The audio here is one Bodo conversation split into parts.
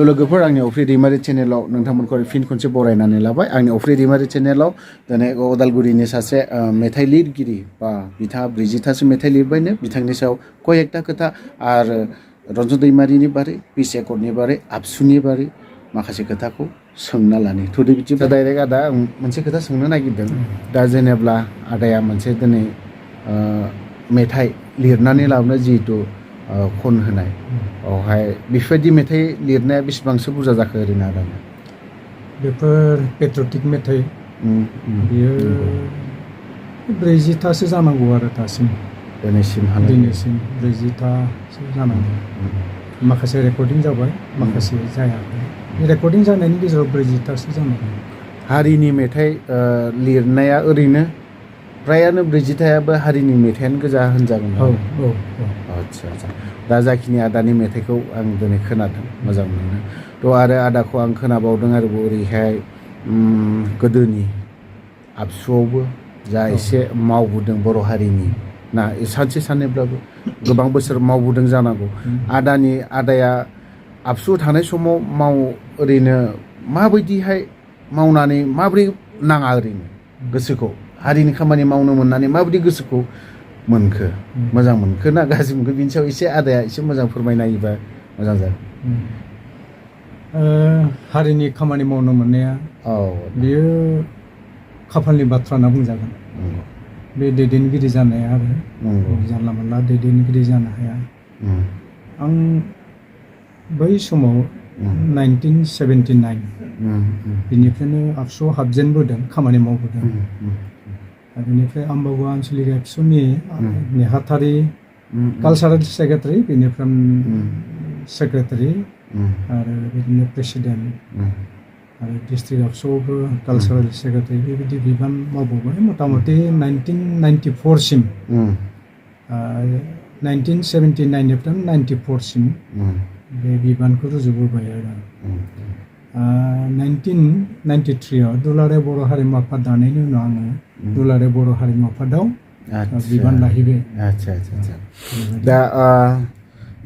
लोगोफोर आंनि अफ्रि दैमारि चेनेलाव नोंथांमोनखौ फिन खनसे बरायनानै लाबाय आंनि अफ्रि दैमारि चेनेलाव दिनै उदालगुरिनि सासे मेथाइ लिरगिरि बा बिथाङा 40थासो मेथाइ लिरबायनो बिथांनि सायाव कयेकटा खोथा आरो रन्जन दैमारिनि बारै पिस एकर्डनि बारै आबसुनि बारै माखासे खोथाखौ सोंना लानि थुदो बिदिब्ला डाइरेक्ट आदा मोनसे खोथा सोंनो नागिरदों दा जेनेब्ला आदाया मोनसे दिनै मेथाइ लिरनानै लाबोनो जिहेतु खन होनाय बेवहाय बेफोरबायदि मेथाइ लिरनाया बेसेबांसो बुरजा जाखो ओरैनो आदानो बेफोर पेट्रियटिक मेथाइ बियो 40थासो जानांगौ आरो दासिम दिनैसिम 40थासो जानांगौ माखासे रेकर्डिं जाबाय माखासे जायाखै रेकर्डिं जानायनि गेजेराव 40थासो जानांगौ हारिनि मेथाइ लिरनाया ओरैनो फ्रायानो 40थायाबो हारिनि मेथाइयानो गोजा होनजागोन आच्छा दा जाखिनि आदानि मेथाइखौ आं दिनै खोनादों मोजां मोनो थ' आरो आदाखौ आं खोनाबावदों आरो ओरैहाय गोदोनि आबसुआवबो जा एसे मावबोदों बर' हारिनि ना सानसे साननैब्लाबो गोबां बोसोर मावबोदों जानांगौ आदाया आबसुआव थानाय समाव ओरैनो माबायदिहाय मावनानै माबोरै नाङा ओरैनो गोसोखौ हारिनि खामानि मावनो मोननानै माबायदि गोसोखौ मोनखो मोजां मोनखो ना गाज्रि मोनखो बिनि सायाव एसे आदाया एसे मोजां फोरमायना होयोबा मोजां जागोन हारिनि खामानि मावनो मोननाया बियो खाफालनि बाथ्रा होनना बुंजागोन बे दैदेनगिरि जानाया आरो जानला मोनला दैदेनगिरि जानो हाया आं बै समाव 1979 बिनिफ्रायनो आबसुआव हाबजेनबोदों खामानि मावबोदों बेनिफ्राय आम्बावा आनसलिक एबसुनि नेहाथारि कालचारेल सेक्रेटारि बेनिफ्राय सेक्रेटारि आरो बिदिनो प्रेसिडेन्ट आरो डिस्ट्रिक्ट आबसुआवबो कालचारेल सेक्रेटारि बेबायदि बिबान मावबोबाय मथा मथि 1994 सिम 1979निफ्राय 94 सिम बे बिबानखौ रुजुबोबाय आरो 1993आव दुलाराय बर' हारिमु आफाद दानायनि उनाव आङो दुलाराय बर' हारिमु आफादाव बिबान लाहैबाय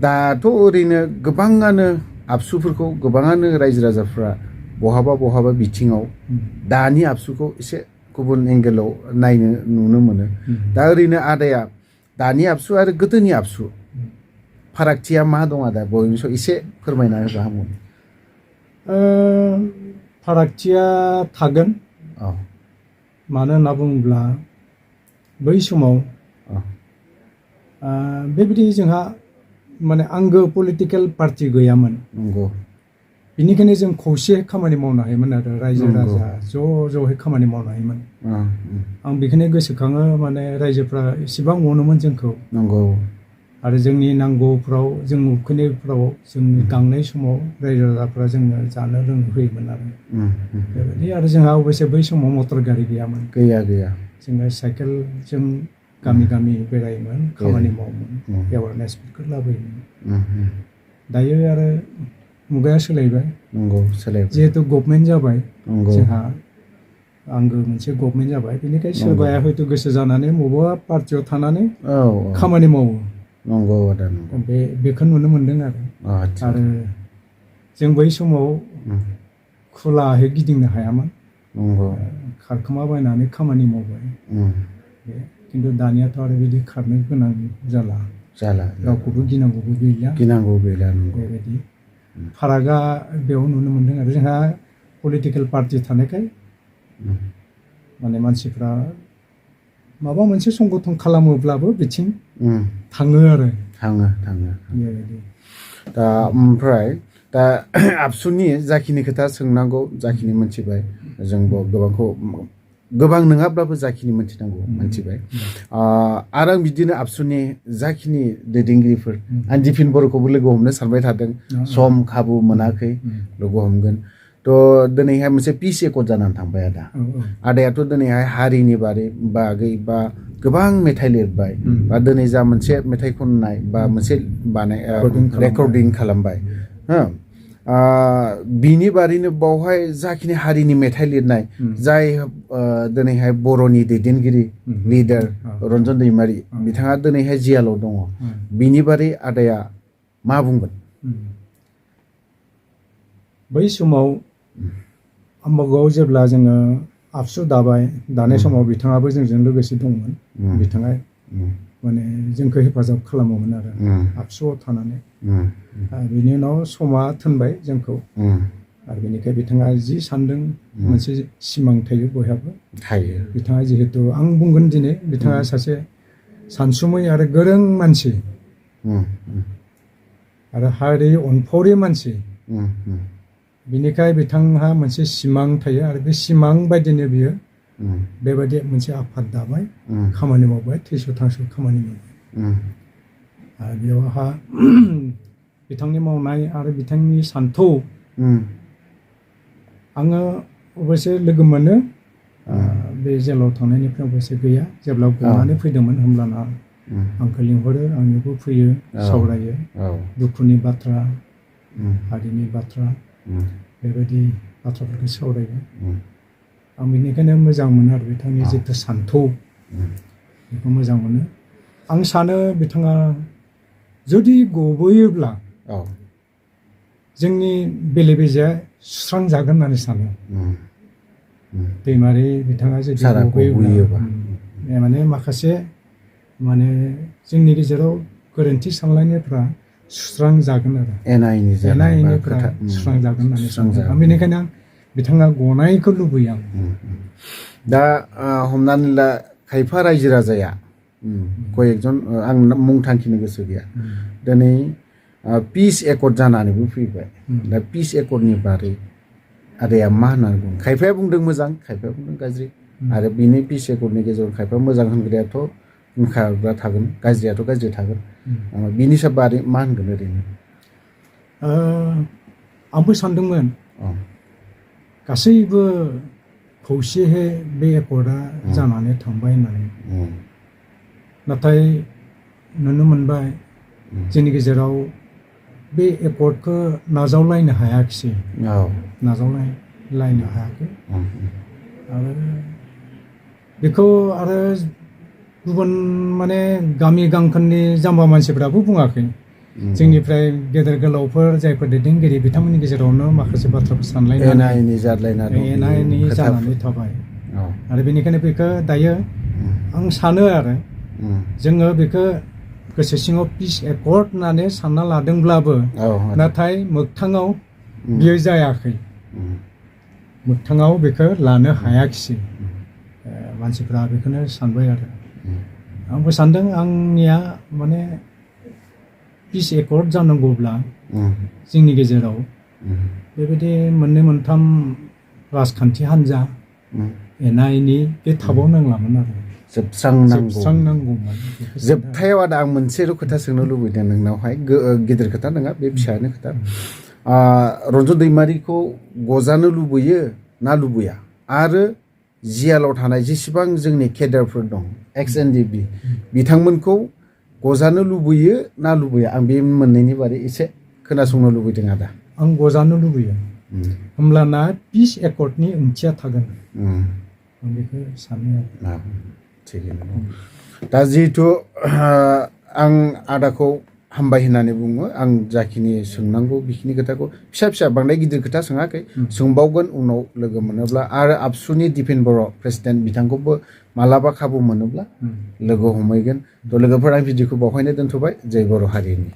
दाथ' ओरैनो गोबाङानो आबसुफोरखौ गोबाङानो रायजो राजाफ्रा बहाबा बिथिङाव दानि आबसुखौ एसे गुबुन एंगेलाव नायनो नुनो मोनो दा ओरैनो आदाया दानि आबसु आरो गोदोनि आबसु फारागथिया मा दं आदा बयनि सायाव एसे फोरमायना होबा हामगौ फारागथिया थागोन मानो होनना बुङोब्ला बै समाव बेबायदि जोंहा माने आंगो पलिटिकेल पार्टि गैयामोन बेनिखायनो जों खौसे खामानि मावनो हायोमोन आरो रायजो राजा ज'है खामानि मावनो हायोमोन आं बेखौनो गोसोखाङो माने रायजोफ्रा एसेबां अनोमोन जोंखौ आरो जोंनि नांगौफ्राव जों उखैनायफ्राव जोंनि गांनाय समाव रायजो राजाफ्रा जोंनो जानो लोंनो होयोमोन आरो बेबायदि आरो जोंहा अबयसे बै समाव मटर गारि गैयामोन गैया जोङो साइकेलजों गामि बेरायोमोन खामानि मावोमोन एवारनेसफोरखौ लाबोयोमोन दायो आरो मुगाया सोलायबाय जिहेतु गभर्नमेन्ट जाबाय जोंहा आंगो मोनसे गभर्नमेन्ट जाबाय बेनिखायनो सोरबाया हयथ' गोसो जानानै बबेबा पार्टियाव थानानै खामानि मावो बेखौ नुनो मोनदों आरो जों बै समाव खुलाहै गिदिंनो हायामोन खारखोमा बायनानै खामानि मावबाय खिन्थु दानियाथ' आरो बिदि खारनो गोनां जाला रावखौबो गिनांगौबो गैला बेबायदि फारागा बेयाव नुनो मोनदों आरो जोंहा पलिटिकेल पार्टि थानायखाय माने मानसिफ्रा माबा मोनसे संगठन खालामोब्लाबो बिथिं थाङो आरो बेबायदि दा ओमफ्राय दा आबसुनि जाखिनि खोथा सोंनांगौ जाखिनि मोनथिबाय जोंबो गोबां नङाब्लाबो जाखिनि मोनथिबाय आरो आं बिदिनो आबसुनि जाखिनि दैदेनगिरिफोर आं दिफिन बर'खौबो लोगो हमनो सानबाय थादों सम खाबु मोनाखै लोगो हमगोन थ' दिनैहाय मोनसे पिस एकर्ड जानानै थांबाय आदायाथ' दिनैहाय हारिनि बागै बा गोबां मेथाइ लिरबाय बा दिनै जा मोनसे मेथाइ खननाय बा मोनसे रेकर्डिं खालामबाय बिनि बारैनो बावहाय जाखिनि हारिनि मेथाइ लिरनाय जाय दिनैहाय बर'नि दैदेनगिरि लिडार रन्जन दैमारि बिथाङा दिनैहाय जियालाव दङ बिनि बारै आदाया मा बुंगोन बै समाव आम्बागाव जेब्ला जोङो आबसु दानाय समाव बिथाङाबो जोंजों लोगोसे दंमोन बिथाङा माने जोंखौ हेफाजाब खालामोमोन आरो आबसुआव थानानै बिनि उनाव समा थोनबाय जोंखौ आरो बेनिखाय बिथाङा जि सानदों मोनसे सिमां थायो बयहाबो बिथाङा जिहेतु आं बुंगोन दिनै बिथाङा सासे सानसुमै आरो गोरों मानसि आरो हारि अनफावरि मानसि बिनिखाय बिथांहा मोनसे सिमां थायो आरो बे सिमां बायदिनो बियो बेबायदि मोनसे आफाद दाबाय खामानि मावबाय थैस' थांस' खामानि मावबाय आरो बेयावहा बिथांनि मावनाय आरो बिथांनि सान्थौ आङो अबयसे लोगो मोनो बे जेलाव थांनायनिफ्राय अबयसे गैया जेब्ला गनानै फैदोंमोन होमब्लाना आंखौ लिंहरो आंनिबो फैयो सावरायो दुखुनि बाथ्रा हारिनि बाथ्रा बेबायदि बाथ्राफोरखौ सावरायो आं बेनिखायनो मोजां मोनो आरो बिथांनि जिथु सान्थौ बेखौ मोजां मोनो आं सानो बिथाङा जुदि गबोयोब्ला जोंनि बेले बेजेया सुस्रांजागोन होननानै सानो दैमारि बिथाङा जुदि गबोयोब्ला माने माखासे माने जोंनि गेजेराव गोरोन्थि सानलायनायफ्रा सुस्रांजागोन आरो एना एनिफ्रा सुस्रांजागोन होननानै सानो बेनिखायनो आं बिथाङा गनायखौ लुबैयो आं दा हमनानै ला खायफा रायजो राजाया कयेकजन आं मुं थांखिनो गोसो गैया दिनै पिस एकर्ड जानानैबो फैबाय दा पिस एकर्डनि बारै आदाया मा होननानै बुङो खायफाया बुंदों मोजां खायफाया बुंदों गाज्रि आरो बिनि पिस एकर्डनि गेजेराव खायफा मोजां होनग्रायाथ' बुंखाग्रा थागोन गाज्रियाथ' गाज्रि थागोन बिनि बारै मा होनगोन ओरैनो आंबो सानदोंमोन गासैबो खौसेयै बे एकर्डआ जानानै थांबाय होननानै नाथाय नुनो मोनबाय जोंनि गेजेराव बे एकर्डखौ नाजावलायनो हायाखिसै नाजावलायनो हायाखै आरो बेखौ आरो गुबुन माने गामि गांखननि जाम्बा मानसिफ्राबो बुङाखै जोंनिफ्राय गेदेर गोलावफोर जायफोर दैदेनगिरि बिथांमोननि गेजेरावनो माखासे बाथ्राफोर सानलायनानै एना एनि जानानै थाबाय आरो बेनिखायनो बेखौ दायो आं सानो आरो जोङो बेखौ गोसो सिङाव पिस एकर्ड होननानै सानना लादोंब्लाबो नाथाय मोगथाङाव बियो जायाखै मोगथाङाव बेखौ लानो हायाखिसै मानसिफ्रा बेखौनो सानबाय आरो आंबो सानदों आंनिया माने पिस एकर्ड जानांगौब्ला जोंनि गेजेराव बेबायदि मोननै मोनथाम राजखान्थि हान्जा एना एनि बे थाबाव नांलामोन आरो जोबस्रांनांगौमोन जोबथायाव आदा आं मोनसेल' खोथा सोंनो लुबैदों नोंनावहाय गिदिर खोथा नङा बे फिसायानो खोथा रन्जन दैमारिखौ गजानो लुबैयो ना लुबैया आरो जियालाव थानाय जेसेबां जोंनि केडारफोर दं एक्स एनडिबि बिथांमोनखौ गजानो लुबैयो ना लुबैया आं बे मोननैनि बारै एसे खोनासंनो लुबैदों आदा आं गजानो लुबैयो होमब्लाना पिस एकर्डनि ओंथिया थागोन आं बेखौ सानो आरो थिगैनो दा जिहेथु आं आदाखौ हामबाय होननानै बुङो आं जाखिनि सोंनांगौ बेखिनि खोथाखौ फिसा फिसा बांद्राय गिदिर खोथा सोङाखै सोंबावगोन उनाव लोगो मोनोब्ला आरो आबसुनि दिपेन बर' प्रेसिडेन्ट बिथांखौबो मालाबा खाबु मोनोब्ला लोगो हमहैगोन थ' लोगोफोर आं भिडिअखौ बावहायनो दोनथ'बाय जय बर' हारिनि